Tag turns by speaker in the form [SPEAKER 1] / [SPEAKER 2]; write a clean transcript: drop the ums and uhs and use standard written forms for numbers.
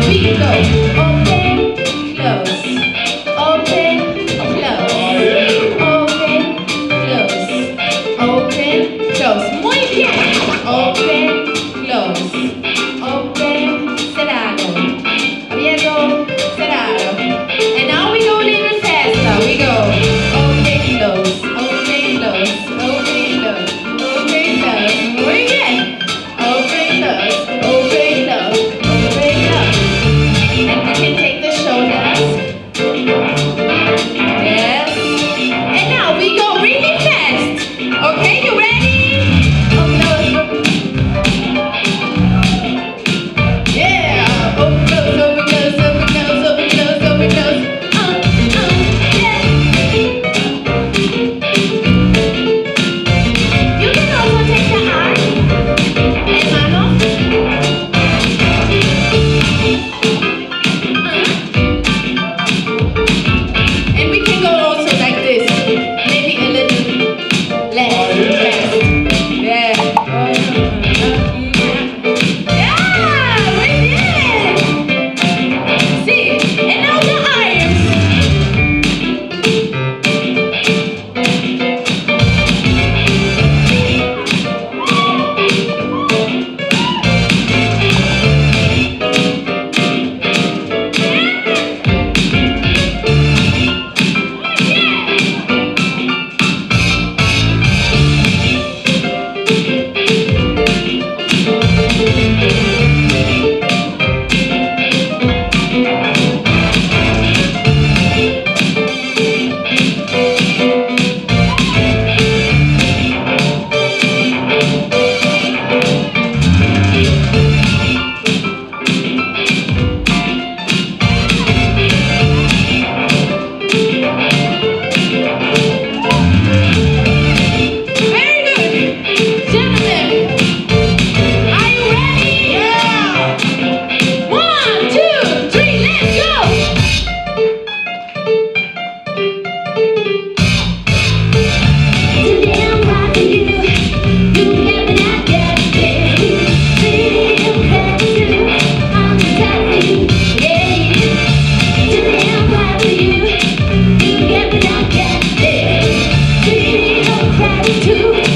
[SPEAKER 1] we go. Open, close. Open, close. Open, close. Open, close. Muy bien. Open, close. Open, cerrado. Abierto, cerrado. And now we go a little faster. We go. Open, close. Open, close. Open, close. Open, close. Muy bien. Open, close. Open, close. Open, close. And we can take the shoulders. Yes. And now we go really fast. Okay, you ready? Open, close. Yeah. Open, close. Open, close. Open, close. Open, close. Open, close. Yeah. You can also take the arm and manos. And we can go also like this. Maybe a little less fast. Yeah. Yeah, we did it. See, and now the arms. Very good. Gentlemen, are you ready? Yeah. 1, 2, 3, let's go.
[SPEAKER 2] Today I'm watching you. You got me not getting. Today I'm watching you. I'm telling you, yeah. Today I'm watching you. You got me not getting. Today I'm watching you.